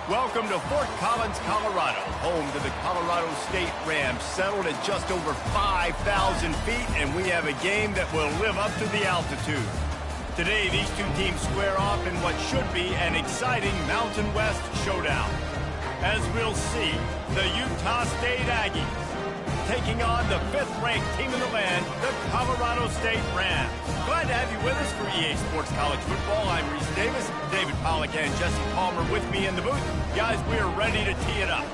Welcome to Fort Collins, Colorado, home to the Colorado State Rams, settled at just over 5,000 feet, and we have a game that will live up to the altitude. Today, these two teams square off in what should be an exciting Mountain West showdown. As we'll see, the Utah State Aggies taking on the 5th-ranked team in the land, the Colorado State Rams. Glad to have you with us for EA Sports College Football. I'm Reese Davis, David Pollack and Jesse Palmer with me in the booth. Guys, we are ready to tee it up.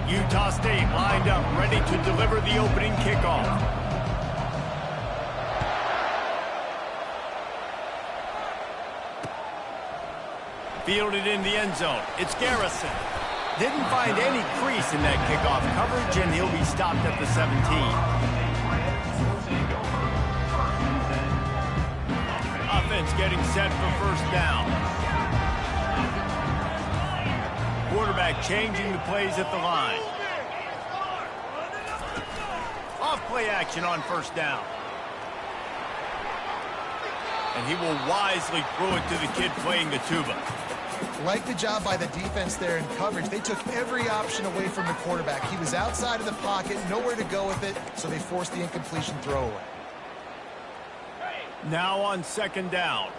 Utah State lined up, ready to deliver the opening kickoff. Fielded in the end zone. It's Garrison. Didn't find any crease in that kickoff coverage, and he'll be stopped at the 17. Offense getting set for first down. Quarterback changing the plays at the line. Off play action on first down. And he will wisely throw it to the kid playing the tuba. Like the job by the defense there in coverage. They took every option away from the quarterback. He was outside of the pocket, nowhere to go with it, so they forced the incompletion throwaway. Now on second down.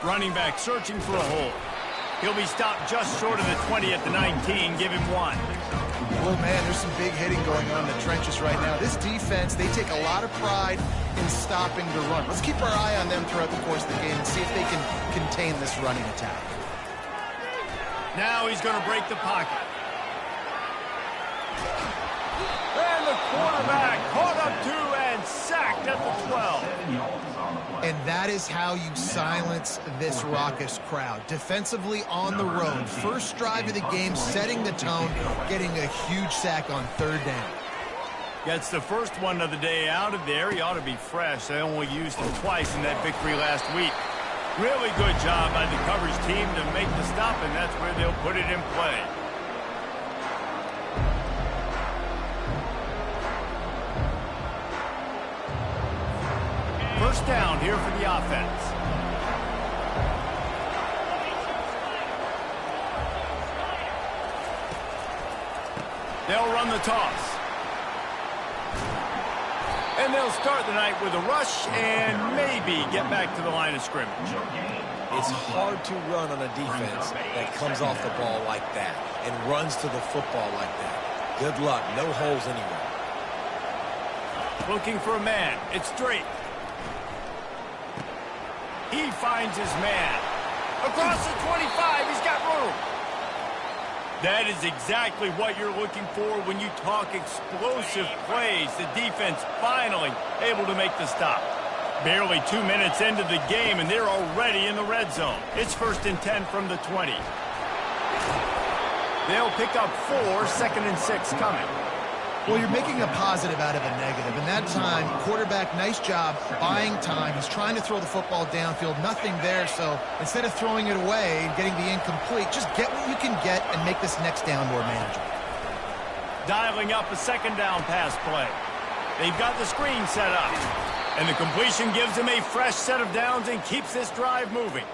Running back searching for a hole. He'll be stopped just short of the 20 at the 19. Give him one. Oh, man, there's some big hitting going on in the trenches right now. This defense, they take a lot of pride in stopping the run. Let's keep our eye on them throughout the course of the game and see if they can contain this running attack. Now he's going to break the pocket. And the quarterback caught up to and sacked at the 12. And that is how you silence this raucous crowd. Defensively on the road. First drive of the game, setting the tone, getting a huge sack on third down. Gets the first one of the day out of there. He ought to be fresh. They only used him twice in that victory last week. Really good job by the coverage team to make the stop, and that's where they'll put it in play. First down here for the offense. They'll run the toss. And they'll start the night with a rush and maybe get back to the line of scrimmage. It's hard to run on a defense that comes off the ball like that and runs to the football like that. Good luck. No holes anywhere. Looking for a man. It's Drake. He finds his man. Across the 25, he's got room. That is exactly what you're looking for when you talk explosive plays. The defense finally able to make the stop. Barely 2 minutes into the game, and they're already in the red zone. It's 1st and 10 from the 20. They'll pick up 4, 2nd and 6 coming. Well, you're making a positive out of a negative. And that time, quarterback, nice job buying time. He's trying to throw the football downfield. Nothing there, so instead of throwing it away and getting the incomplete, just get what you can get and make this next down more manageable. Dialing up a second down pass play. They've got the screen set up. And the completion gives them a fresh set of downs and keeps this drive moving.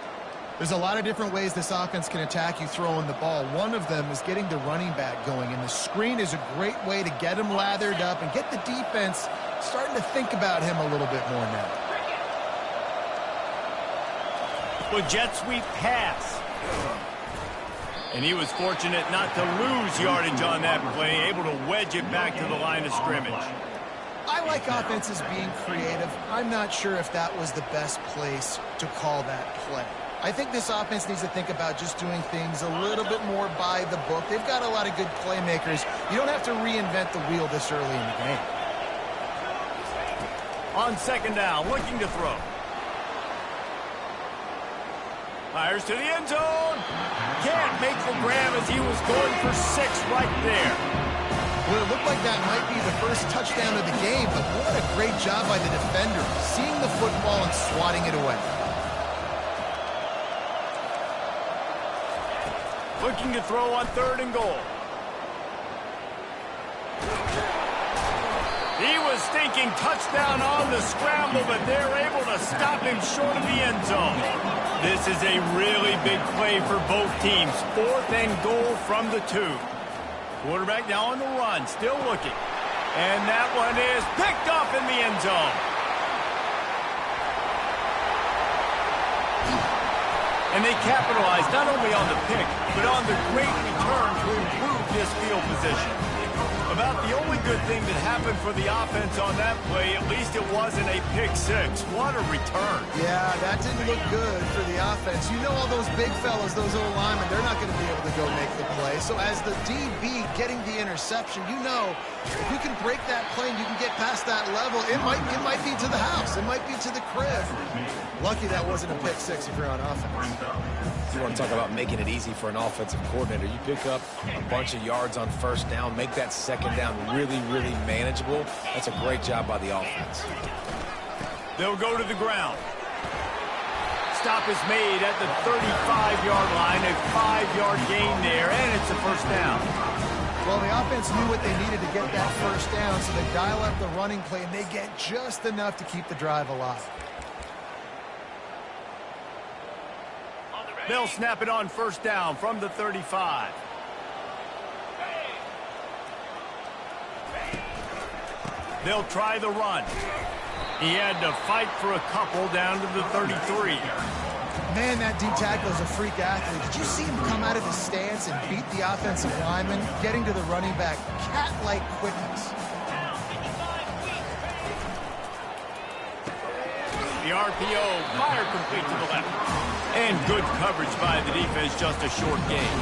There's a lot of different ways this offense can attack you throwing the ball. One of them is getting the running back going, and the screen is a great way to get him lathered up and get the defense starting to think about him a little bit more now. With jet sweep pass. And he was fortunate not to lose yardage on that play, able to wedge it back to the line of scrimmage. I like offenses being creative. I'm not sure if that was the best place to call that play. I think this offense needs to think about just doing things a little bit more by the book. They've got a lot of good playmakers. You don't have to reinvent the wheel this early in the game. On second down, looking to throw. Fires to the end zone. Can't make the grab as he was going for 6 right there. Well, it looked like that might be the first touchdown of the game, but what a great job by the defender, seeing the football and swatting it away. Looking to throw on 3rd and goal. stinking touchdown on the scramble, but they're able to stop him short of the end zone. This is a really big play for both teams. 4th and goal from the 2. Quarterback now on the run, still looking. And that one is picked off in the end zone. And they capitalized not only on the pick, but on the great return to improve this field position. About the only good thing that happened for the offense on that play, at least it wasn't a pick-6. What a return. Yeah, that didn't look good for the offense. You know all those big fellas, those O-linemen, they're not going to be able to go make the play. So as the DB getting the interception, you know if you can break that play and you can get past that level, it might be to the house. It might be to the crib. Lucky that wasn't a pick-6 if you're on offense. You want to talk about making it easy for an offensive coordinator. You pick up a bunch of yards on 1st down, make that 2nd down really, really manageable. That's a great job by the offense. They'll go to the ground. Stop is made at the 35-yard line, a 5-yard gain there, and it's a 1st down. Well, the offense knew what they needed to get that 1st down, so they dial up the running play, and they get just enough to keep the drive alive. They'll snap it on 1st down from the 35. They'll try the run. He had to fight for a couple down to the 33. Man, that D-tackle is a freak athlete. Did you see him come out of his stance and beat the offensive lineman, getting to the running back? Cat-like quickness. The RPO, fire complete to the left. And good coverage by the defense, just a short gain.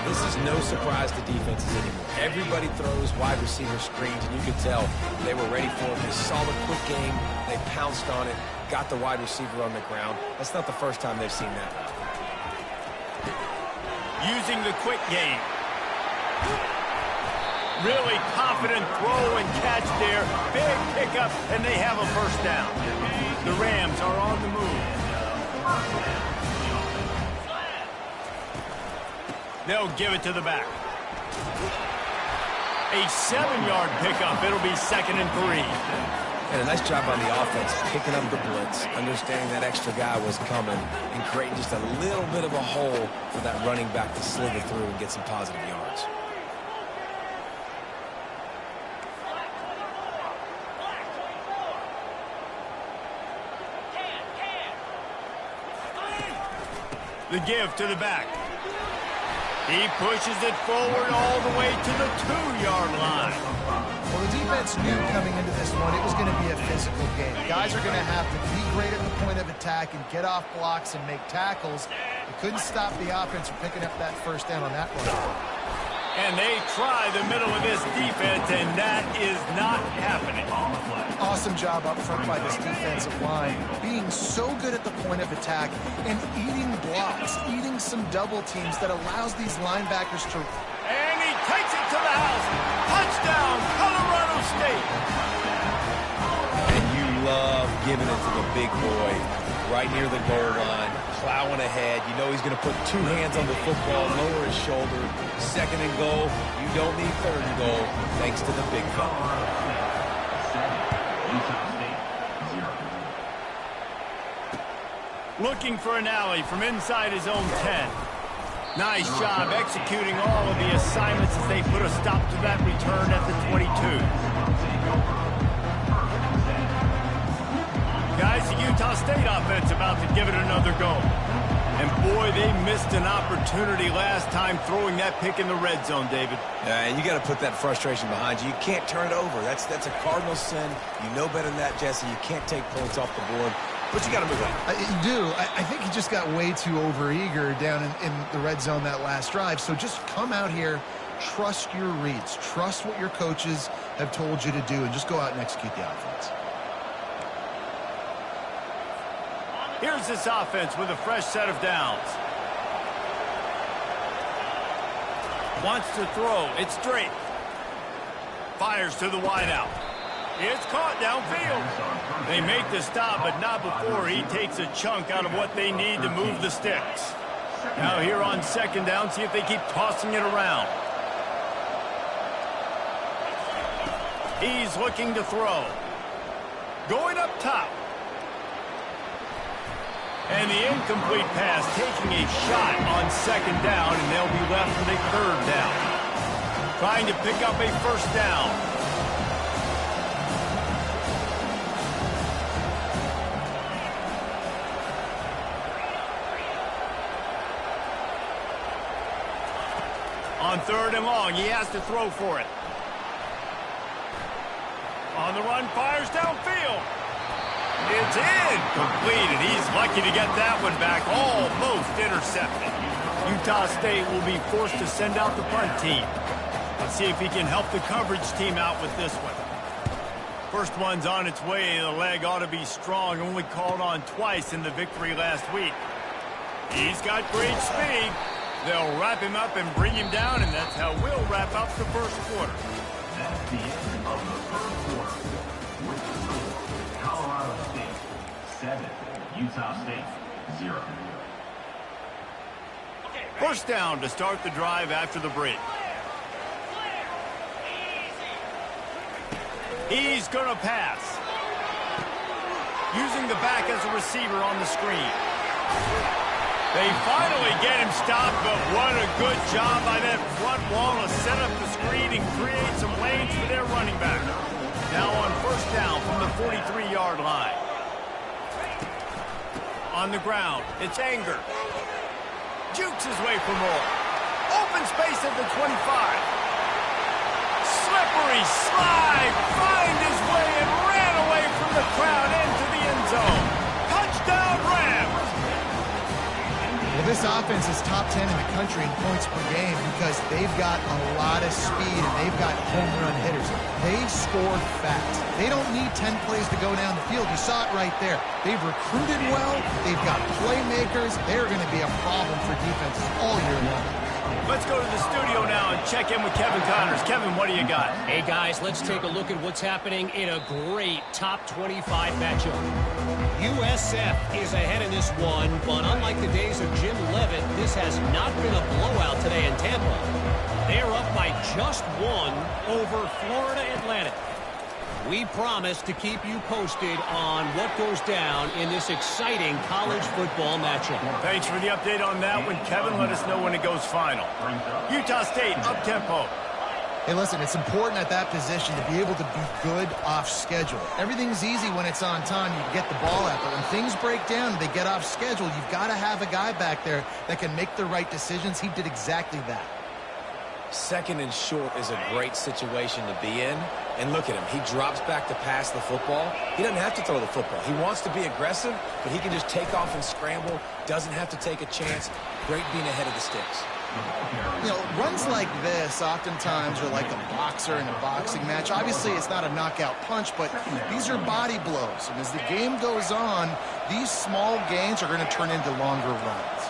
This is no surprise to defenses anymore. Everybody throws wide receiver screens, and you can tell they were ready for it. They saw the quick game, they pounced on it, got the wide receiver on the ground. That's not the first time they've seen that. Using the quick game. Really confident throw and catch there. Big pickup, and they have a 1st down. The Rams are on the move. They'll give it to the back. A 7-yard pickup. It'll be 2nd and 3. And a nice job on the offense, picking up the blitz, understanding that extra guy was coming, and creating just a little bit of a hole for that running back to slither through and get some positive yards. The give to the back. He pushes it forward all the way to the 2-yard line. Well, the defense knew coming into this one it was going to be a physical game. Guys are going to have to be great at the point of attack and get off blocks and make tackles. They couldn't stop the offense from picking up that 1st down on that one. And they try the middle of this defense, and that is not happening. Awesome job up front by this defensive line, being so good at the point of attack and eating blocks, eating some double teams that allows these linebackers to... And he takes it to the house. Touchdown, Colorado State. And you love giving it to the big boy right near the goal line, plowing ahead. You know he's going to put 2 hands on the football, lower his shoulder. 2nd and goal. You don't need 3rd and goal, thanks to the big fella. Looking for an alley from inside his own 10. Nice job executing all of the assignments as they put a stop to that return at the 22. Guys, the Utah State offense about to give it another go. And boy, they missed an opportunity last time throwing that pick in the red zone, David. Yeah, and you got to put that frustration behind you. You can't turn it over. That's a cardinal sin. You know better than that, Jesse. You can't take points off the board. But you got to move on. You do. I think he just got way too overeager down in the red zone that last drive. So just come out here, trust your reads, trust what your coaches have told you to do, and just go out and execute the offense. Here's this offense with a fresh set of downs. Wants to throw. It's straight. Fires to the wideout. It's caught downfield. They make the stop, but not before he takes a chunk out of what they need to move the sticks. Now here on 2nd down, see if they keep tossing it around. He's looking to throw. Going up top. And the incomplete pass taking a shot on second down, and they'll be left with a third down. Trying to pick up a first down. On third and long, he has to throw for it. On the run, fires downfield. It's incomplete, and he's lucky to get that one back. Almost intercepted. Utah State will be forced to send out the punt team. Let's see if he can help the coverage team out with this one. First one's on its way. The leg ought to be strong. Only called on twice in the victory last week. He's got great speed. They'll wrap him up and bring him down, and that's how we'll wrap up the first quarter. That's the end of the first quarter. With the score, Colorado State 7, Utah State 0. First down to start the drive after the break. He's going to pass. Using the back as a receiver on the screen. They finally get him stopped, but what a good job by that front wall to set up the screen and create some lanes for their running back. Now on first down from the 43-yard line. On the ground, it's Anger. Jukes his way for more. Open space at the 25. Slippery slide, find his way and ran away from the crowd into the end zone. Touchdown Rams! Well, this offense is top 10 in the country in points per game because they've got a lot of speed and they've got home run hitters. They score fast. They don't need 10 plays to go down the field. You saw it right there. They've recruited well. They've got playmakers. They're going to be a problem for defenses all year long. Let's go to the studio now and check in with Kevin Connors. Kevin, what do you got? Hey, guys, let's take a look at what's happening in a great top 25 matchup. USF is ahead in this one, but unlike the days of Jim Leavitt, this has not been a blowout today in Tampa. They're up by just one over Florida Atlantic. We promise to keep you posted on what goes down in this exciting college football matchup. Thanks for the update on that one, Kevin. Let us know when it goes final. Utah State, up-tempo. Hey, listen, it's important at that position to be able to be good off schedule. Everything's easy when it's on time. You get the ball out, but when things break down, they get off schedule. You've got to have a guy back there that can make the right decisions. He did exactly that. Second and short is a great situation to be in. And look at him. He drops back to pass the football. He doesn't have to throw the football. He wants to be aggressive, but he can just take off and scramble. Doesn't have to take a chance. Great being ahead of the sticks. You know, runs like this oftentimes are like a boxer in a boxing match. Obviously, it's not a knockout punch, but these are body blows. And as the game goes on, these small gains are going to turn into longer runs.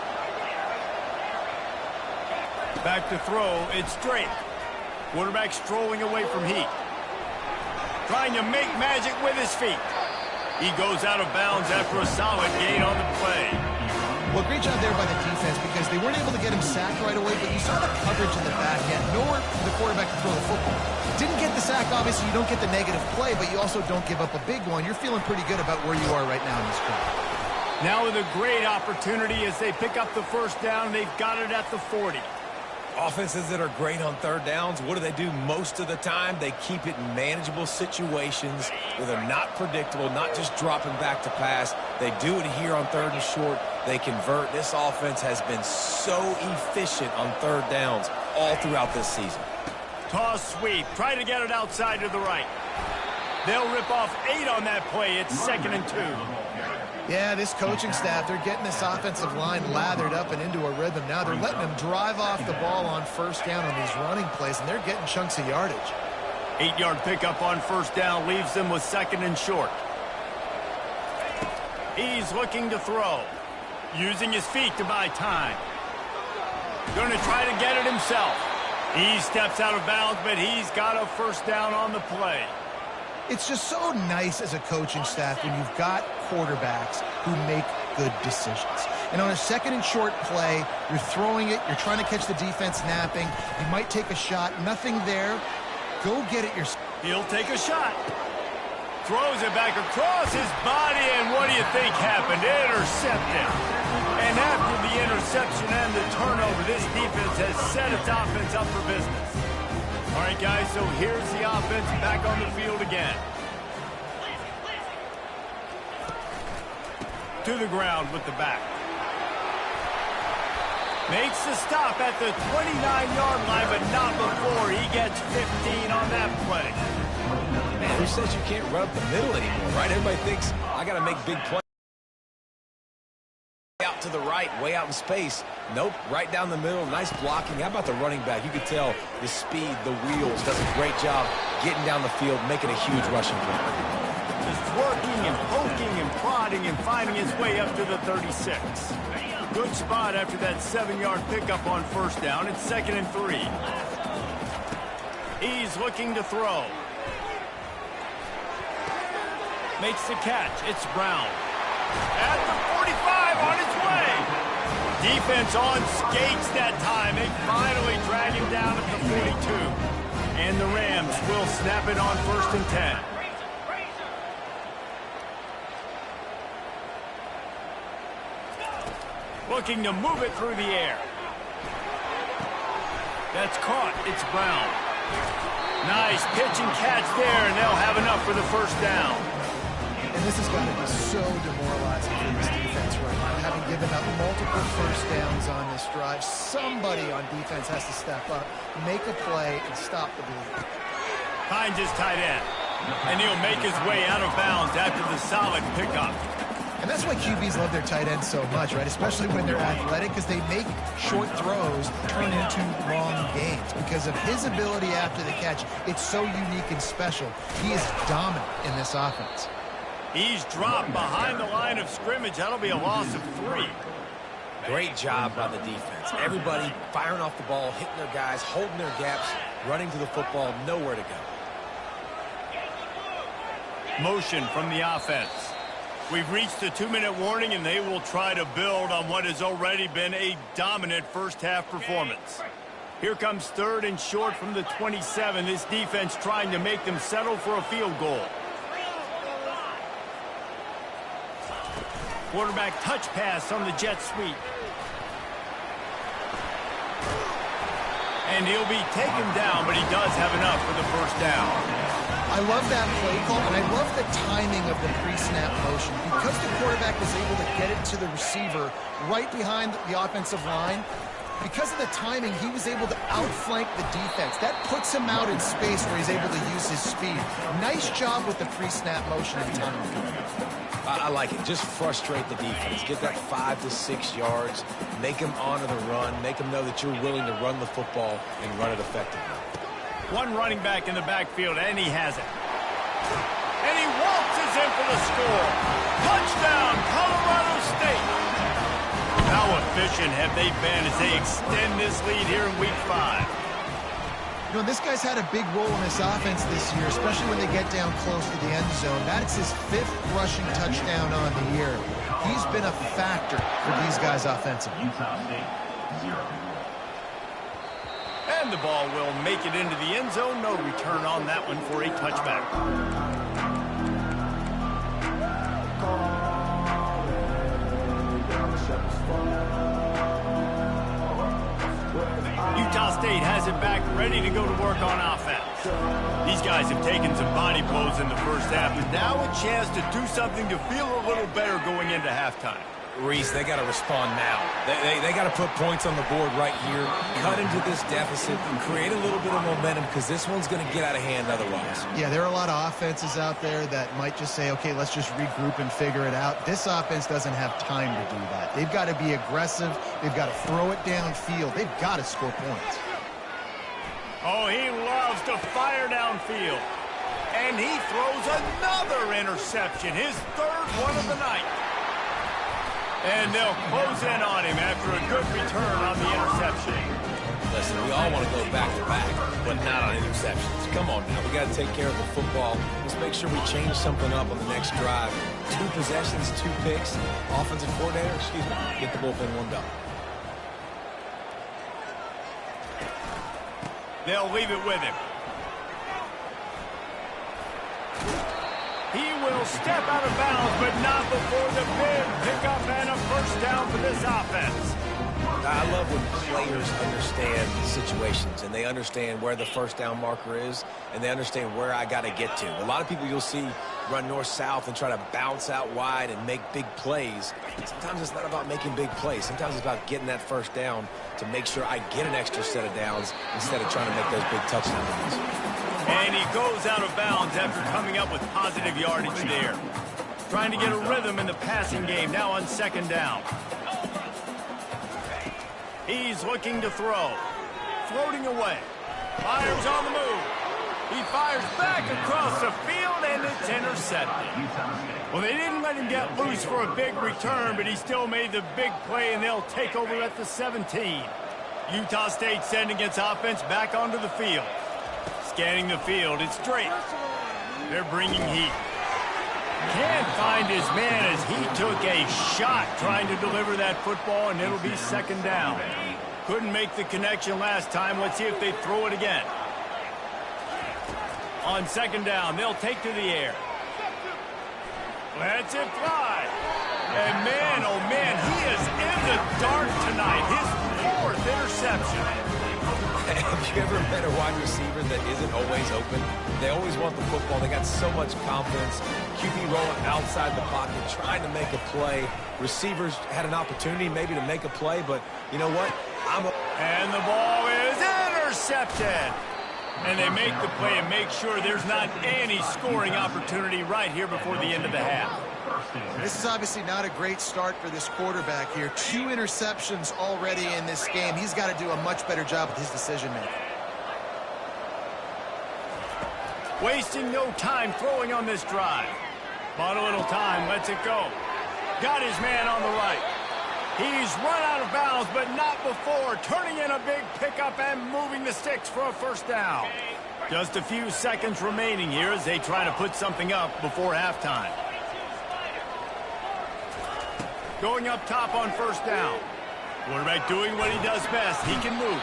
Back to throw, it's Drake. Quarterback strolling away from Heat. Trying to make magic with his feet. He goes out of bounds after a solid gain on the play. Well, great job there by the defense because they weren't able to get him sacked right away, but you saw the coverage in the back end. Nowhere for the quarterback to throw the football. Didn't get the sack, obviously you don't get the negative play, but you also don't give up a big one. You're feeling pretty good about where you are right now in this drive. Now with a great opportunity as they pick up the first down, they've got it at the 40. Offenses that are great on third downs, what do most of the time? They keep it in manageable situations where they're not predictable, not just dropping back to pass. They do it here on third and short. They convert. This offense has been so efficient on third downs all throughout this season. Toss sweep. Try to get it outside to the right. They'll rip off 8 on that play. It's 2nd and 2. Yeah, this coaching staff, they're getting this offensive line lathered up and into a rhythm. Now they're letting them drive off the ball on first down on these running plays, and they're getting chunks of yardage. 8-yard pickup on first down leaves them with 2nd and short. He's looking to throw. Using his feet to buy time. Going to try to get it himself. He steps out of bounds, but he's got a first down on the play. It's just so nice as a coaching staff when you've got quarterbacks who make good decisions. And on a 2nd and short play, you're throwing it, you're trying to catch the defense napping, you might take a shot, nothing there. Go get it yourself. He'll take a shot. Throws it back across his body, and what do you think happened? Intercepted. And after the interception and the turnover, this defense has set its offense up for business. All right, guys, so here's the offense back on the field again. To the ground with the back. Makes the stop at the 29-yard line, but not before he gets 15 on that play. Man, who says you can't run up the middle anymore, right? Everybody thinks I got to make big plays. Out to the right, way out in space. Nope, right down the middle. Nice blocking. How about the running back? You can tell the speed, the wheels. Does a great job getting down the field, making a huge rushing play. Just working and poking and prodding and finding his way up to the 36. Good spot after that 7-yard pickup on first down. It's 2nd and 3. He's looking to throw. Makes the catch. It's Brown. At the 45 on his way. Defense on skates that time. They finally drag him down at the 42. And the Rams will snap it on 1st and 10. Looking to move it through the air. That's caught. It's Brown. Nice pitch and catch there, and they'll have enough for the first down. And this has got to be so demoralizing for this defense right now, having given up multiple first downs on this drive. Somebody on defense has to step up, make a play, and stop the bleed. Finds his tight end, and he'll make his way out of bounds after the solid pickup. And that's why QBs love their tight ends so much, right? Especially when they're athletic, because they make short throws turn into long gains. Because of his ability after the catch, it's so unique and special. He is dominant in this offense. He's dropped behind the line of scrimmage. That'll be a loss of 3. Great job by the defense. Everybody firing off the ball, hitting their guys, holding their gaps, running to the football, nowhere to go. Motion from the offense. We've reached the 2-minute warning, and they will try to build on what has already been a dominant first-half performance. Here comes 3rd and short from the 27. This defense trying to make them settle for a field goal. Quarterback touch pass on the jet sweep. And he'll be taken down, but he does have enough for the first down. I love that play call, and I love the timing of the pre-snap motion. Because the quarterback was able to get it to the receiver right behind the offensive line, because of the timing, he was able to outflank the defense. That puts him out in space where he's able to use his speed. Nice job with the pre-snap motion and timing. I like it. Just frustrate the defense. Get that 5 to 6 yards. Make them honor the run. Make them know that you're willing to run the football and run it effectively. One running back in the backfield, and he has it. And he waltzes in for the score. Touchdown, Colorado State. How efficient have they been as they extend this lead here in Week 5? You know, this guy's had a big role in this offense this year, especially when they get down close to the end zone. That's his 5th rushing touchdown on the year. He's been a factor for these guys offensively. Utah State, 0. And the ball will make it into the end zone. No return on that one for a touchback. Utah State has it back, ready to go to work on offense. These guys have taken some body blows in the first half, but now a chance to do something to feel a little better going into halftime. Reese, they got to respond now. They got to put points on the board right here, cut into this deficit, and create a little bit of momentum because this one's going to get out of hand otherwise. Yeah, there are a lot of offenses out there that might just say, okay, let's just regroup and figure it out. This offense doesn't have time to do that. They've got to be aggressive. They've got to throw it downfield. They've got to score points. Oh, he loves to fire downfield. And he throws another interception, his 3rd one of the night. And they'll close in on him after a good return on the interception. Listen, we all want to go back-to-back, but not on interceptions. Come on now, we got to take care of the football. Let's make sure we change something up on the next drive. 2 possessions, 2 picks. Offensive coordinator, get the bullpen warmed up. They'll leave it with him. He will step out of bounds, but not before the big pickup and a first down for this offense. I love when players understand situations and they understand where the first down marker is and they understand where I got to get to. A lot of people you'll see run north-south and try to bounce out wide and make big plays. Sometimes it's not about making big plays. Sometimes it's about getting that first down to make sure I get an extra set of downs instead of trying to make those big touchdown runs. And he goes out of bounds after coming up with positive yardage there. Trying to get a rhythm in the passing game now on second down. He's looking to throw. Floating away. Fires on the move. He fires back across the field, and it's intercepted. Well, they didn't let him get loose for a big return, but he still made the big play, and they'll take over at the 17. Utah State sending its offense back onto the field. Scanning the field, it's Drake. They're bringing heat. Can't find his man as he took a shot trying to deliver that football, and it'll be second down. Couldn't make the connection last time. Let's see if they throw it again. On second down, they'll take to the air. Lets it fly. And man, oh man, he is in the dark tonight. His fourth interception. Have you ever met a wide receiver that isn't always open? They always want the football. They got so much confidence. QB rolling outside the pocket, trying to make a play. Receivers had an opportunity maybe to make a play, but you know what? And the ball is intercepted. And they make the play and make sure there's not any scoring opportunity right here before the end of the half. This is obviously not a great start for this quarterback here. 2 interceptions already in this game. He's got to do a much better job with his decision-making. Wasting no time throwing on this drive. Bought a little time, lets it go. Got his man on the right. He's run out of bounds, but not before turning in a big pickup and moving the sticks for a first down. Just a few seconds remaining here as they try to put something up before halftime. Going up top on first down. Quarterback doing what he does best. He can move.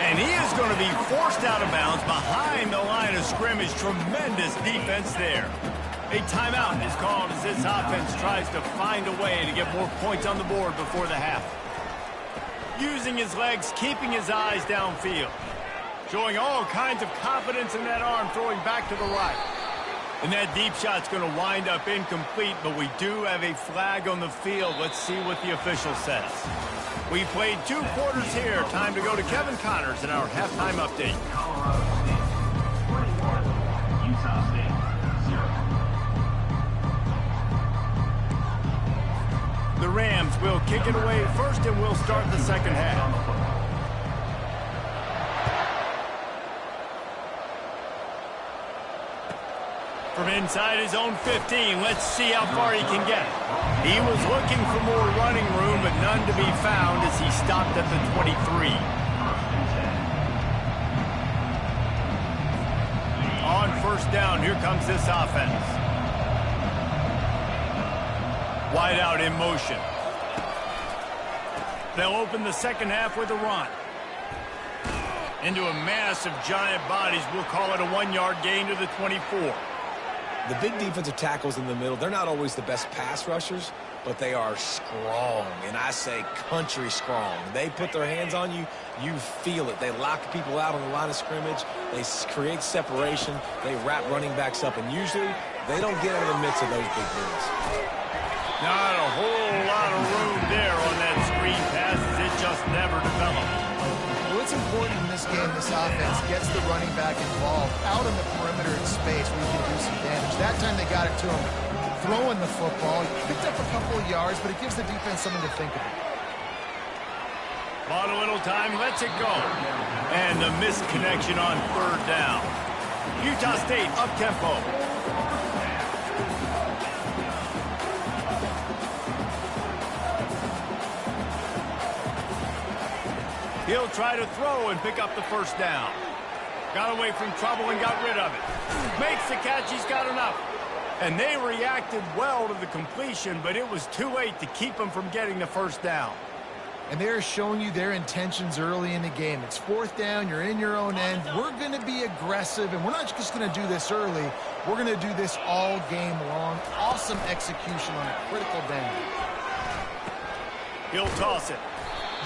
And he is going to be forced out of bounds behind the line of scrimmage. Tremendous defense there. A timeout is called as this offense tries to find a way to get more points on the board before the half. Using his legs, keeping his eyes downfield. Showing all kinds of confidence in that arm, throwing back to the right. And that deep shot's going to wind up incomplete, but we do have a flag on the field. Let's see what the official says. We played 2 quarters here. Time to go to Kevin Connors in our halftime update. Colorado State 21, Utah State 0. The Rams will kick it away first, and we'll start the second half. From inside his own 15, let's see how far he can get. He was looking for more running room, but none to be found as he stopped at the 23. On first down, here comes this offense. Wide out in motion. They'll open the second half with a run. Into a mass of giant bodies, we'll call it a 1-yard gain to the 24. The big defensive tackles in the middle, they're not always the best pass rushers, but they are strong, and I say country strong. They put their hands on you, you feel it. They lock people out on the line of scrimmage. They create separation. They wrap running backs up, and usually they don't get out of the midst of those big dudes. Not a whole lot of room there on that screen pass as it just never developed. What's important in this game, this offense gets the running back involved out on the perimeter in space where you can do some damage. That time they got it to him throwing the football. Picked up a couple of yards, but it gives the defense something to think about. Bought a little time, lets it go. And the missed connection on third down. Utah State up-tempo. He'll try to throw and pick up the first down. Got away from trouble and got rid of it. Makes the catch, he's got enough. And they reacted well to the completion, but it was too late to keep him from getting the first down. And they're showing you their intentions early in the game. It's fourth down, you're in your own end. We're going to be aggressive, and we're not just going to do this early. We're going to do this all game long. Awesome execution on a critical down. He'll toss it.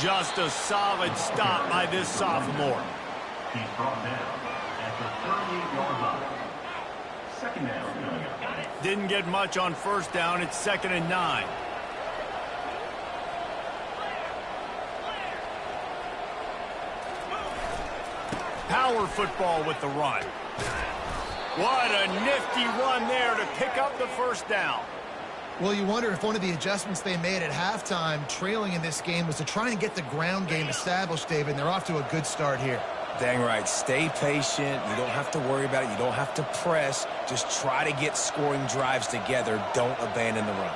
Just a solid stop by this sophomore. He's brought down at the 38-yard line. Second down. Didn't get much on first down. It's 2nd and 9. Power football with the run. What a nifty run there to pick up the first down. Well, you wonder if one of the adjustments they made at halftime, trailing in this game, was to try and get the ground game established, David, and they're off to a good start here. Dang right. Stay patient. You don't have to worry about it. You don't have to press. Just try to get scoring drives together. Don't abandon the run.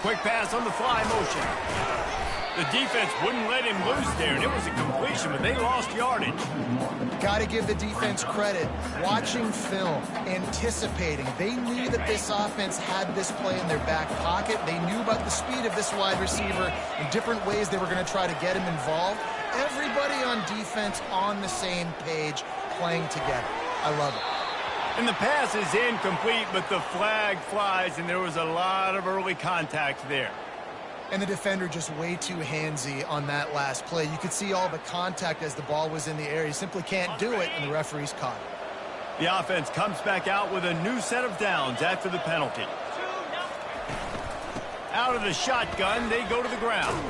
Quick pass on the fly motion. The defense wouldn't let him loose there, and it was a completion, but they lost yardage. Got to give the defense credit. Watching film, anticipating. They knew that this offense had this play in their back pocket. They knew about the speed of this wide receiver and different ways they were going to try to get him involved. Everybody on defense on the same page, playing together. I love it. And the pass is incomplete, but the flag flies, and there was a lot of early contact there. And the defender just way too handsy on that last play. You could see all the contact as the ball was in the air. He simply can't do it, and the referee's caught it. The offense comes back out with a new set of downs after the penalty. Out of the shotgun, they go to the ground.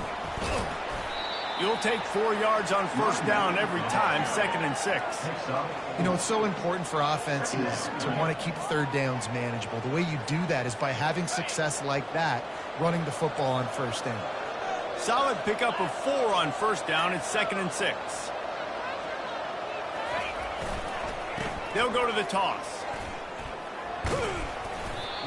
You'll take 4 yards on first down every time, 2nd and 6. You know, it's so important for offenses to want to keep third downs manageable. The way you do that is by having success like that, running the football on first down. Solid pickup of 4 on first down. It's 2nd and 6. They'll go to the toss.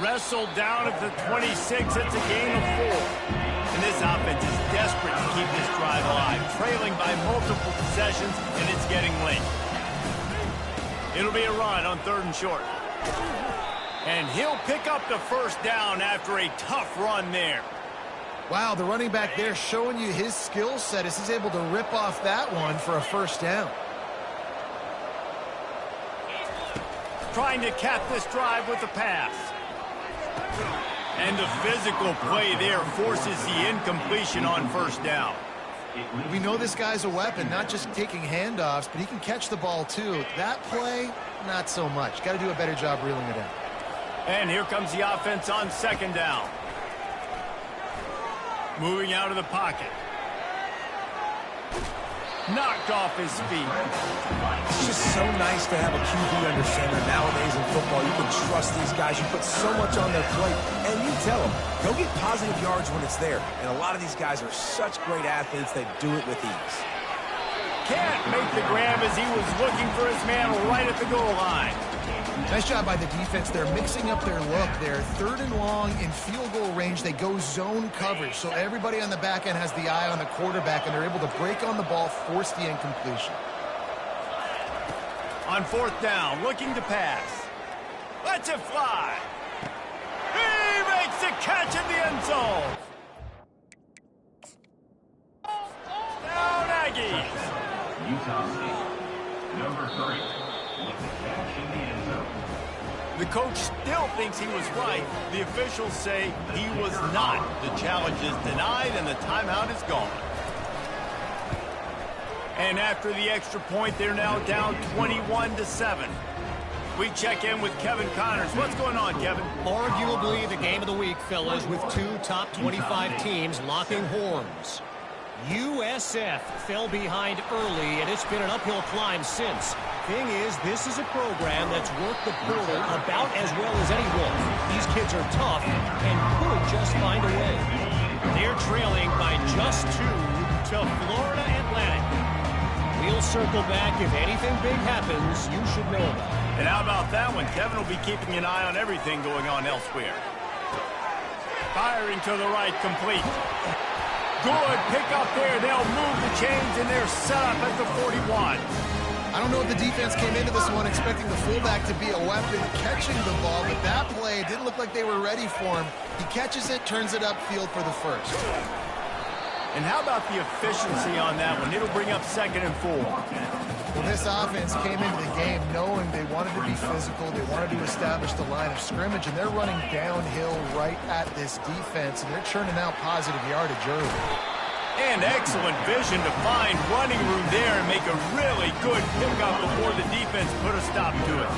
Wrestled down at the 26. It's a gain of 4. And this offense is desperate to keep this drive alive, trailing by multiple possessions, and it's getting late. It'll be a run on 3rd and short. And he'll pick up the first down after a tough run there. Wow, the running back there showing you his skill set as he's able to rip off that one for a first down. Trying to cap this drive with a pass. And the physical play there forces the incompletion on first down. We know this guy's a weapon, not just taking handoffs, but he can catch the ball too. That play, not so much. Got to do a better job reeling it in. And here comes the offense on 2nd down. Moving out of the pocket. Knocked off his feet. It's just so nice to have a QB under center. Nowadays in football, you can trust these guys. You put so much on their plate, and you tell them, go get positive yards when it's there. And a lot of these guys are such great athletes, they do it with ease. Can't make the grab as he was looking for his man right at the goal line. Nice job by the defense. They're mixing up their look. They're 3rd and long in field goal range. They go zone coverage, so everybody on the back end has the eye on the quarterback, and they're able to break on the ball, force the incompletion. On 4th down, looking to pass. Lets it fly. He makes the catch in the end zone. Down Aggies. Utah State, number 3, with the catch in the end zone. The coach still thinks he was right. The officials say he was not. The challenge is denied, and the timeout is gone. And after the extra point, they're now down 21-7. We check in with Kevin Connors. What's going on, Kevin? Arguably the game of the week, fellas, with 2 top 25 teams locking horns. USF fell behind early, and it's been an uphill climb since. Thing is, this is a program that's worked the portal about as well as anyone. These kids are tough and could just find a way. They're trailing by just 2 to Florida Atlantic. We'll circle back. If anything big happens, you should know about it. And how about that one? Kevin will be keeping an eye on everything going on elsewhere. Firing to the right, complete. Good pick up there. They'll move the chains, and they're set up at the 41. I don't know if the defense came into this one expecting the fullback to be a weapon catching the ball, but that play didn't look like they were ready for him. He catches it, turns it upfield for the first. And how about the efficiency on that one? It'll bring up 2nd and 4. Well, this offense came into the game knowing they wanted to be physical, they wanted to establish the line of scrimmage, and they're running downhill right at this defense, and they're churning out positive yardage early. And excellent vision to find running room there and make a really good pickup before the defense put a stop to it.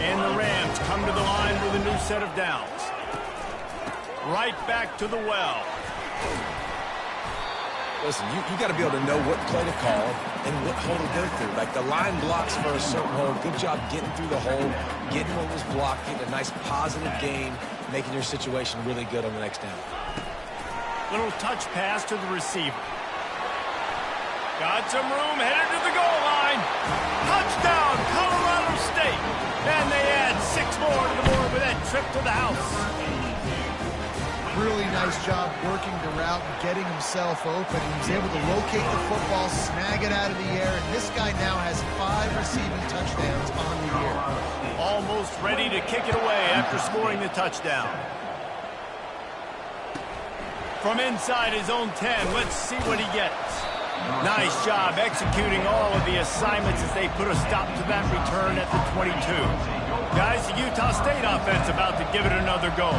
And the Rams come to the line with a new set of downs. Right back to the well. Listen, you got to be able to know what play to call and what hole to go through. Like the line blocks for a certain hole. Good job getting through the hole, getting what was blocked, getting a nice positive gain, making your situation really good on the next down. Little touch pass to the receiver. Got some room, headed to the goal line. Touchdown, Colorado State. And they add 6 more to the board with that trip to the house. Really nice job working the route and getting himself open. He was able to locate the football, snag it out of the air, and this guy now has 5 receiving touchdowns on the year. Almost ready to kick it away after scoring the touchdown. From inside his own 10, let's see what he gets. Nice job executing all of the assignments as they put a stop to that return at the 22. Guys, the Utah State offense about to give it another go.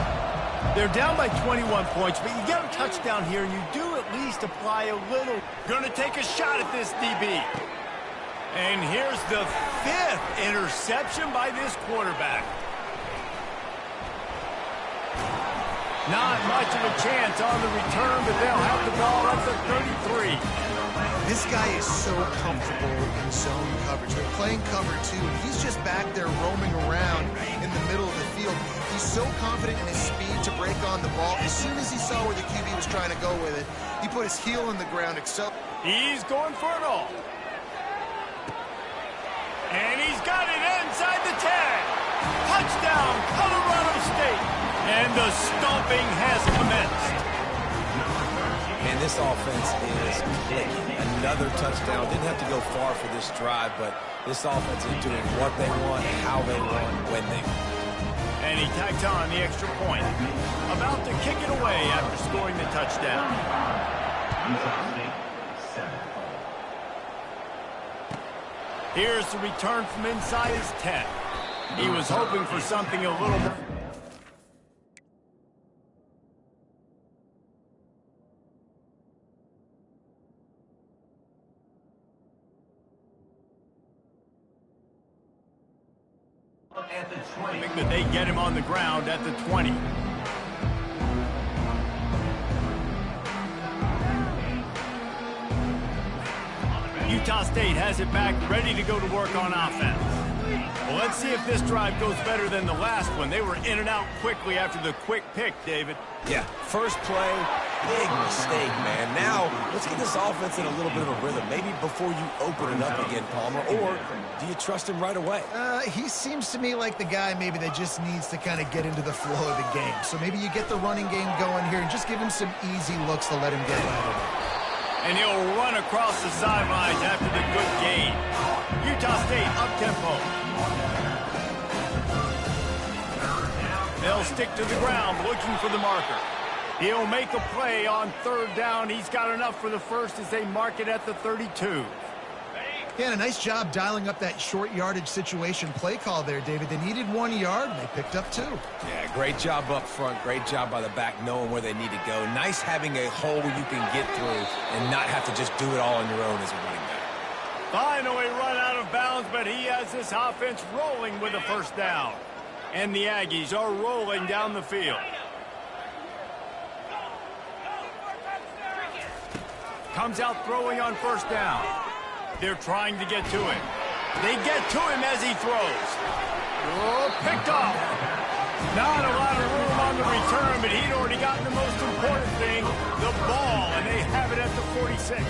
They're down by 21 points, but you get a touchdown here, and you do at least apply a little. Gonna take a shot at this DB. And here's the 5th interception by this quarterback. Not much of a chance on the return, but they'll have the ball at the 33. This guy is so comfortable in zone coverage. They're playing cover 2, and he's just back there roaming around in the middle of the field. He's so confident in his speed to break on the ball. As soon as he saw where the QB was trying to go with it, he put his heel in the ground. He's going for it all. And he's got it inside the 10. Touchdown, Colorado State. And the stomping has commenced. And this offense is clicking. Another touchdown. Didn't have to go far for this drive, but this offense is doing what they want, how they want, when they want. And he tacks on the extra point. About to kick it away after scoring the touchdown. Here's the return from inside his 10. He was hoping for something a little more. At the 20. That they get him on the ground at the 20. Utah State has it back, ready to go to work on offense. Well, let's see if this drive goes better than the last one. They were in and out quickly after the quick pick, David. Yeah, first play, big mistake, man. Now, let's get this offense in a little bit of a rhythm. Maybe before you open it up again, Palmer, or do you trust him right away? He seems to me like the guy maybe that just needs to kind of get into the flow of the game. So maybe you get the running game going here and just give him some easy looks to let him get out of it. And he'll run across the sidelines after the good gain. Utah State up-tempo. They'll stick to the ground looking for the marker. He'll make a play on 3rd down. He's got enough for the first as they mark it at the 32. Yeah, and a nice job dialing up that short yardage situation play call there, David. They needed 1 yard, and they picked up 2. Yeah, great job up front. Great job by the back knowing where they need to go. Nice having a hole you can get through and not have to just do it all on your own as a running back. Finally run out of bounds, but he has this offense rolling with a 1st down. And the Aggies are rolling down the field. Comes out throwing on 1st down. They're trying to get to him. They get to him as he throws. Oh, picked off. Not a lot of room on the return, but he'd already gotten the most important thing, the ball, and they have it at the 46.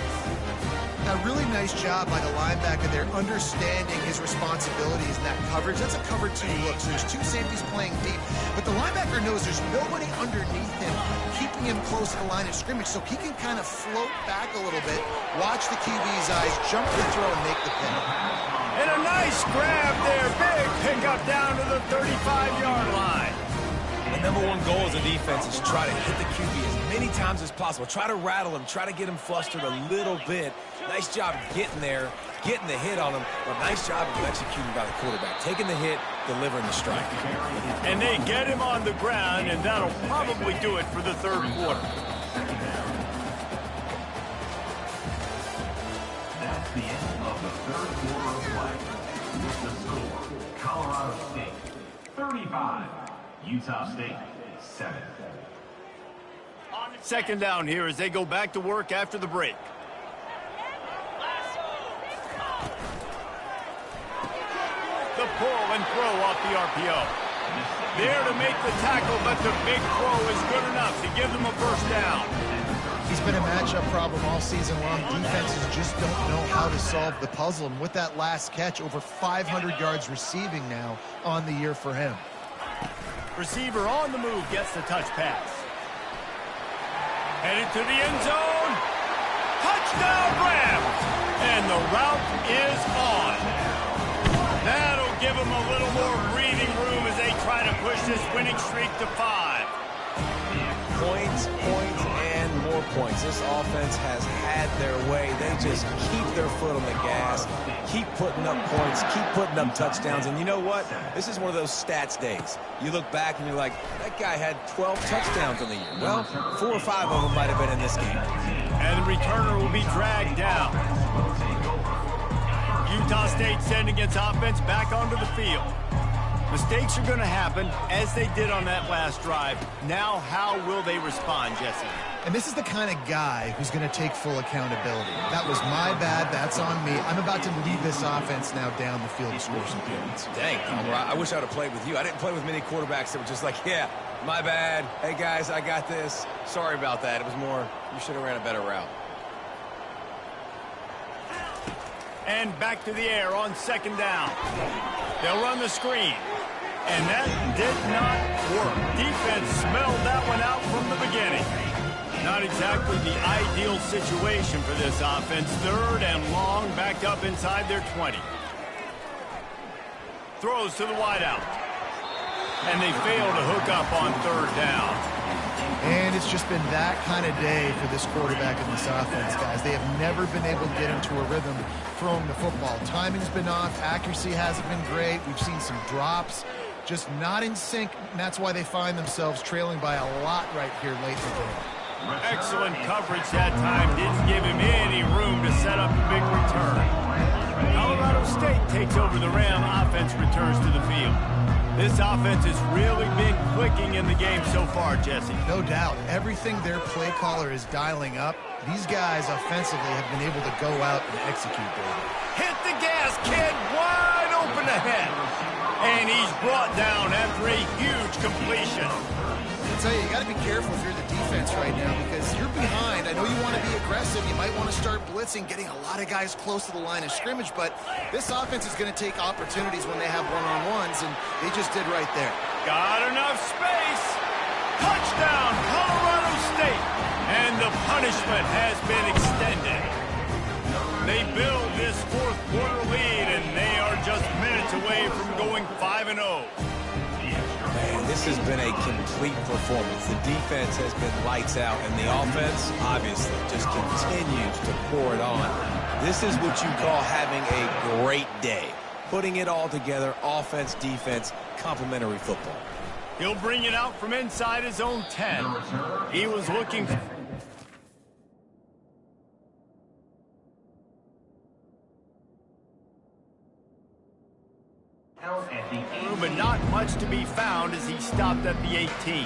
A really nice job by the linebacker there, understanding his responsibilities in that coverage. That's a cover 2 look, so there's 2 safeties playing deep. But the linebacker knows there's nobody underneath him, keeping him close to the line of scrimmage, so he can kind of float back a little bit, watch the QB's eyes, jump to the throw, and make the pick. And a nice grab there, big pickup down to the 35-yard line. The #1 goal as a defense is try to hit the QB as many times as possible. Try to rattle him, try to get him flustered a little bit. Nice job getting there, getting the hit on him, but nice job of executing by the quarterback. Taking the hit, delivering the strike. And they get him on the ground, and that'll probably do it for the third quarter. That's the end of the third quarter of play. With the score, Colorado State 35, Utah State 7. Second down here as they go back to work after the break. The pull and throw off the RPO. There to make the tackle, but the big throw is good enough to give them a first down. He's been a matchup problem all season long. Defenses just don't know how to solve the puzzle. And with that last catch, over 500 yards receiving now on the year for him. Receiver on the move gets the touch pass. Headed to the end zone. Touchdown Rams! And the route is on. That'll give them a little more breathing room as they try to push this winning streak to 5. Points, and more points. This offense has had their way. They just keep their foot on the gas, keep putting up points, keep putting up touchdowns. And you know what? This is one of those stats days. You look back and you're like, that guy had 12 touchdowns on the year. Well, 4 or 5 of them might have been in this game. And the returner will be dragged down. Utah State sending its offense back onto the field. Mistakes are going to happen, as they did on that last drive. Now, how will they respond, Jesse? And this is the kind of guy who's going to take full accountability. That was my bad. That's on me. I'm about to lead this offense now down the field to score some points. Dang, I wish I would have played with you. I didn't play with many quarterbacks that were just like, yeah, my bad. Hey, guys, I got this. Sorry about that. It was more, you should have ran a better route. And back to the air on second down. They'll run the screen. And that did not work. Defense smelled that one out from the beginning. Not exactly the ideal situation for this offense. Third and long, backed up inside their 20. Throws to the wideout. And they fail to hook up on third down. And it's just been that kind of day for this quarterback and this offense, guys. They have never been able to get into a rhythm throwing the football. Timing's been off. Accuracy hasn't been great. We've seen some drops. Just not in sync, and that's why they find themselves trailing by a lot right here late in the game. Excellent coverage that time. Didn't give him any room to set up a big return. Colorado State takes over the Ram. Offense returns to the field. This offense has really been clicking in the game so far, Jesse. No doubt. Everything their play caller is dialing up, these guys offensively have been able to go out and execute, David. Hit the gas, kid. Wide open ahead. And he's brought down after a huge completion. I tell you, you got to be careful if you're the defense right now because you're behind. I know you want to be aggressive. You might want to start blitzing, getting a lot of guys close to the line of scrimmage, but this offense is going to take opportunities when they have one-on-ones, and they just did right there. Got enough space. Touchdown, Colorado State. And the punishment has been extended. They build this fourth quarter lead, and they are just minutes away from going 5-0. Man, this has been a complete performance. The defense has been lights out, and the offense, obviously, just continues to pour it on. This is what you call having a great day. Putting it all together, offense, defense, complementary football. He'll bring it out from inside his own 10. He was looking for... but not much to be found as he stopped at the 18.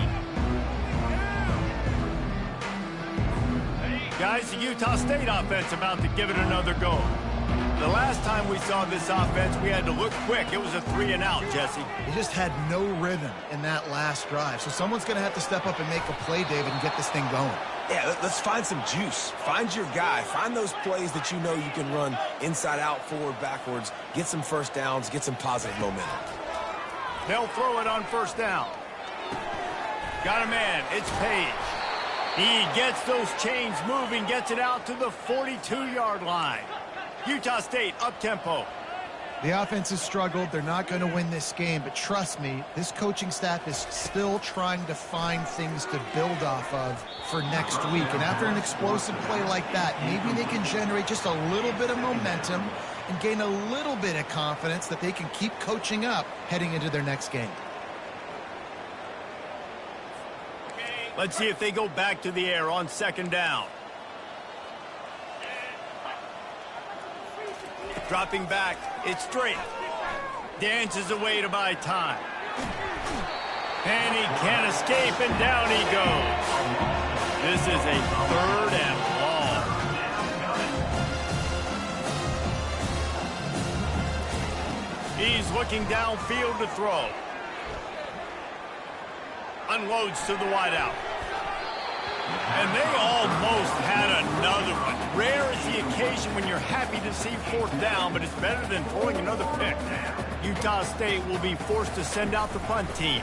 Guys, the Utah State offense about to give it another go. The last time we saw this offense, we had to look quick. It was a 3-and-out, Jesse. They just had no rhythm in that last drive. So someone's going to have to step up and make a play, David, and get this thing going. Yeah, let's find some juice. Find your guy. Find those plays that you know you can run inside out, forward, backwards. Get some first downs. Get some positive momentum. They'll throw it on first down. Got a man. It's Page. He gets those chains moving, gets it out to the 42-yard line. Utah State up-tempo. The offense has struggled. They're not going to win this game, but trust me, this coaching staff is still trying to find things to build off of for next week. And after an explosive play like that, maybe they can generate just a little bit of momentum and gain a little bit of confidence that they can keep coaching up heading into their next game. Let's see if they go back to the air on second down. Dropping back, it's straight. Dances away to buy time. And he can't escape, and down he goes. This is a 3rd and long. He's looking downfield to throw. Unloads to the wideout. And they almost had another one. Rare is the occasion when you're happy to see 4th down, but it's better than throwing another pick. Utah State will be forced to send out the punt team.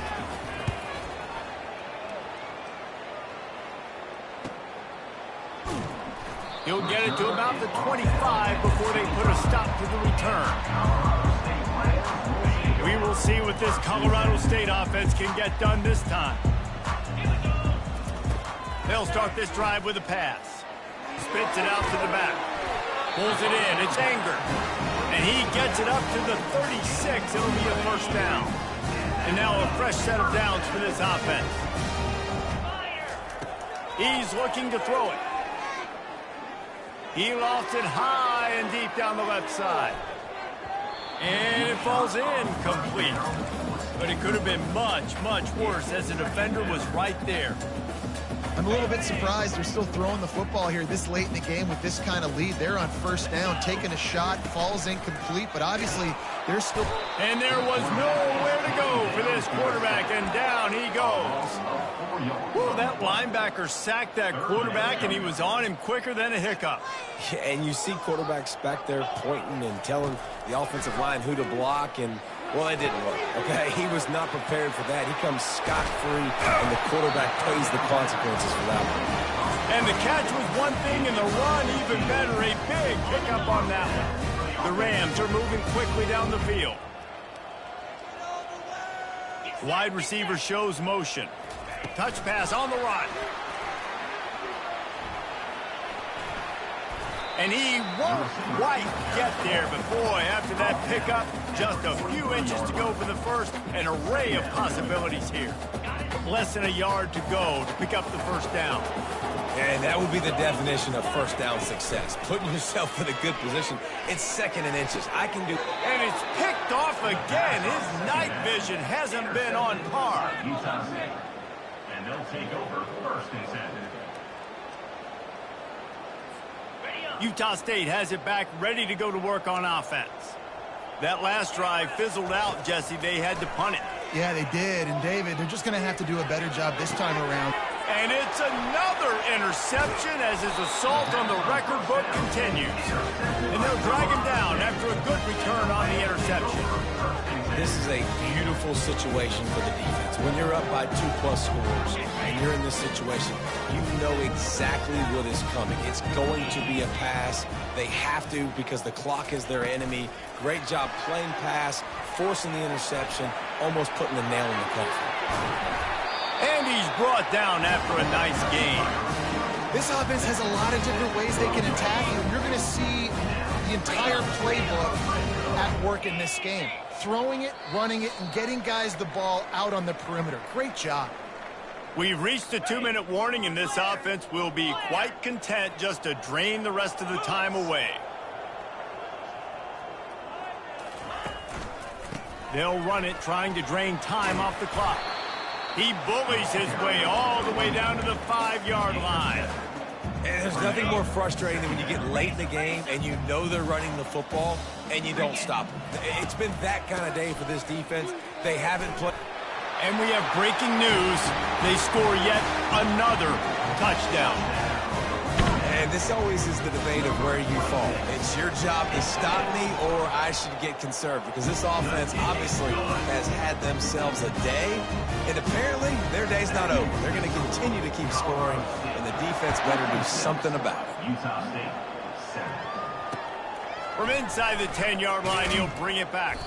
He'll get it to about the 25 before they put a stop to the return. We will see what this Colorado State offense can get done this time. They'll start this drive with a pass. Spits it out to the back. Pulls it in. It's Anger. And he gets it up to the 36. It'll be a 1st down. And now a fresh set of downs for this offense. He's looking to throw it. He lost it high and deep down the left side. And it falls incomplete. But it could have been much, much worse as the defender was right there. I'm a little bit surprised they're still throwing the football here this late in the game with this kind of lead. They're on 1st down, taking a shot, falls incomplete, but obviously they're still... And there was nowhere to go for this quarterback, and down he goes. Whoa, that linebacker sacked that quarterback, and he was on him quicker than a hiccup. Yeah, and you see quarterbacks back there pointing and telling the offensive line who to block, and, well, it didn't work, okay? He was not prepared for that. He comes scot-free, and the quarterback pays the consequences for that one. And the catch was one thing, and the run even better. A big pickup on that one. The Rams are moving quickly down the field. Wide receiver shows motion. Touch pass on the run. And he won't quite get there, but boy, after that pickup, just a few inches to go for the first. An array of possibilities here. Less than a yard to go to pick up the 1st down. And that would be the definition of 1st down success. Putting yourself in a good position. It's 2nd and inches. I can do... And it's picked off again. His night vision hasn't been on par. Utah State. And they'll take over 1st and 10. Utah State has it back, ready to go to work on offense. That last drive fizzled out, Jesse. They had to punt it. Yeah, they did. And, David, they're just going to have to do a better job this time around. And it's another interception as his assault on the record book continues. And they'll drag him down after a good return on the interception. This is a beautiful situation for the defense. When you're up by 2+ scores and you're in this situation, you know exactly what is coming. It's going to be a pass. They have to because the clock is their enemy. Great job playing pass, forcing the interception, almost putting the nail in the coffin. And he's brought down after a nice game. This offense has a lot of different ways they can attack you, and you're going to see the entire playbook at work in this game. Throwing it, running it, and getting guys the ball out on the perimeter. Great job. We've reached a 2-minute warning, and this offense will be quite content just to drain the rest of the time away. They'll run it, trying to drain time off the clock. He bullies his way all the way down to the 5-yard line. And there's nothing more frustrating than when you get late in the game and you know they're running the football and you don't stop them. It's been that kind of day for this defense. They haven't played. And we have breaking news. They score yet another touchdown. And this always is the debate of where you fall. It's your job to stop me or I should get conserved because this offense obviously has had themselves a day. And apparently their day's not over. They're going to continue to keep scoring, and the defense better do something about it. Utah State, 7. From inside the 10-yard line, he'll bring it back.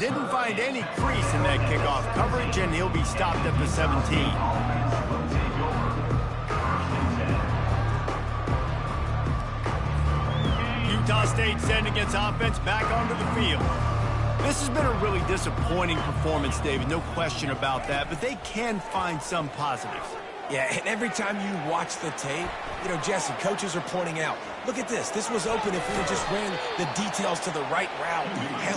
Didn't find any crease in that kickoff coverage, and he'll be stopped at the 17. Utah State sending its offense back onto the field. This has been a really disappointing performance, David, no question about that, but they can find some positives. Yeah, and every time you watch the tape, you know, Jesse, coaches are pointing out, look at this. This was open if we had just ran the details to the right route,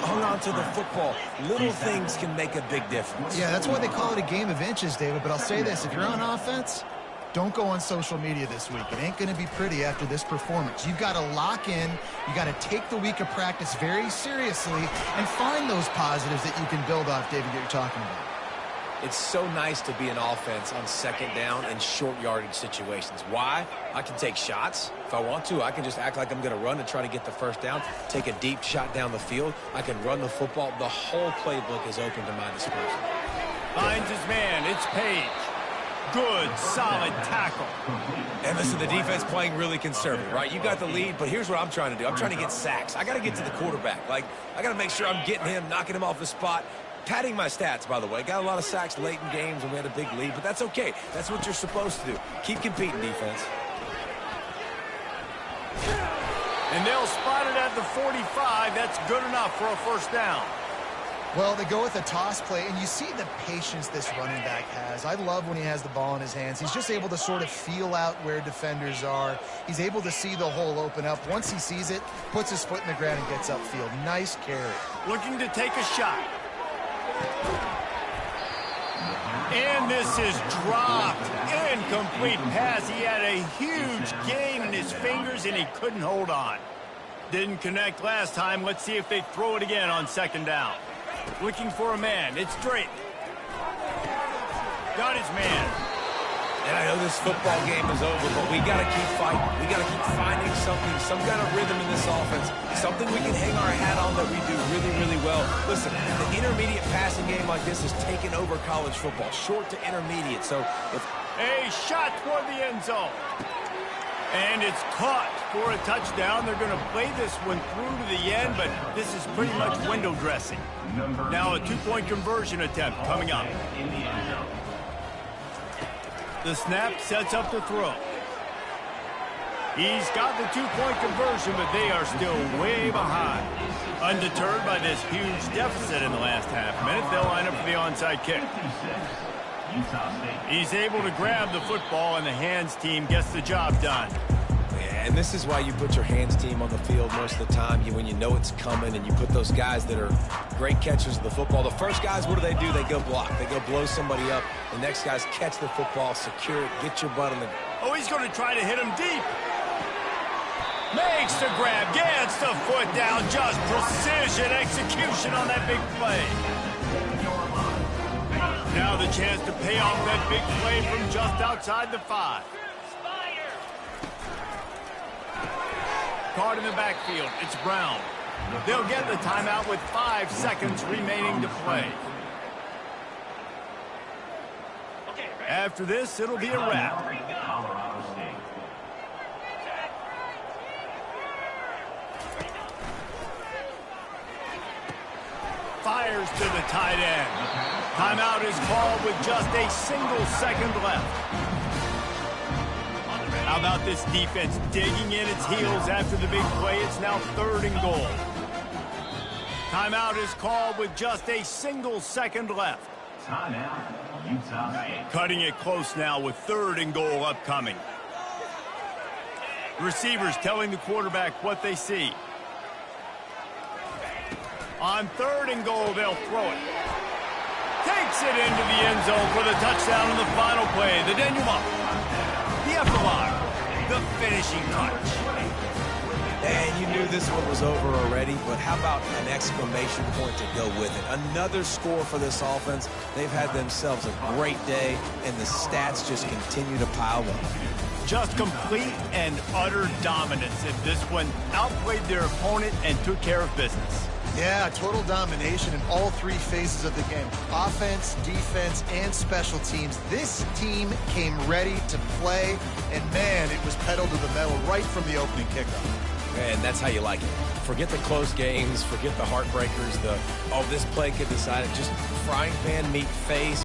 hung on to the football. Little things can make a big difference. Yeah, that's why they call it a game of inches, David. But I'll say this, if you're on offense, don't go on social media this week. It ain't going to be pretty after this performance. You've got to lock in. You got to take the week of practice very seriously and find those positives that you can build off, David, that you're talking about. It's so nice to be an offense on second down and short yardage situations. Why? I can take shots. If I want to, I can just act like I'm going to run and try to get the first down, take a deep shot down the field. I can run the football. The whole playbook is open to my disposal. Finds his man. It's Page. Good, solid tackle. And listen, the defense playing really conservative, right? You got the lead, but here's what I'm trying to do. I'm trying to get sacks. I got to get to the quarterback. Like, I got to make sure I'm getting him, knocking him off the spot. Padding my stats, by the way. Got a lot of sacks late in games and we had a big lead, but that's okay. That's what you're supposed to do. Keep competing, defense. And they'll spot it at the 45. That's good enough for a first down. Well, they go with a toss play, and you see the patience this running back has. I love when he has the ball in his hands. He's just able to sort of feel out where defenders are. He's able to see the hole open up. Once he sees it, puts his foot in the ground and gets upfield. Nice carry. Looking to take a shot. And this is dropped. Incomplete pass. He had a huge gain in his fingers, and he couldn't hold on. Didn't connect last time. Let's see if they throw it again on second down. Looking for a man. It's Drake. Got his man. And I know this football game is over, but we got to keep fighting. We got to keep finding something, some kind of rhythm in this offense, something we can hang our hat on that we do really, really well. Listen, the intermediate passing game like this is taking over college football, short to intermediate. So if a shot toward the end zone. And it's caught for a touchdown. They're going to play this one through to the end, but this is pretty much window dressing. Now a two-point conversion attempt coming up. The snap sets up the throw. He's got the two-point conversion, but they are still way behind. Undeterred by this huge deficit in the last half minute, they'll line up for the onside kick. He's able to grab the football, and the hands team gets the job done. Yeah, and this is why you put your hands team on the field most of the time. When you know it's coming, and you put those guys that are great catchers of the football. The first guys, what do? They go block. They go blow somebody up. The next guys catch the football, secure it, get your butt on the... Oh, he's going to try to hit him deep. Makes the grab, gets the foot down. Just precision execution on that big play. Now the chance to pay off that big play from just outside the 5. Caught in the backfield. It's Brown. They'll get the timeout with 5 seconds remaining to play. After this, it'll be a wrap. Fires to the tight end. Timeout is called with just a single second left. How about this defense digging in its heels after the big play? It's now 3rd and goal. Timeout is called with just a single second left. Timeout, Utah State. Cutting it close now with 3rd and goal upcoming. Receivers telling the quarterback what they see. On 3rd and goal, they'll throw it. Takes it into the end zone for the touchdown in the final play. The denouement. The epilogue. The finishing touch. And you knew this one was over already, but how about an exclamation point to go with it? Another score for this offense. They've had themselves a great day, and the stats just continue to pile up. Just complete and utter dominance. And this one outplayed their opponent and took care of business. Yeah, total domination in all 3 phases of the game. Offense, defense, and special teams. This team came ready to play, and man, it was pedal to the metal right from the opening kickoff. And that's how you like it. Forget the close games, forget the heartbreakers, oh, this play could decide it. Just frying pan meet face.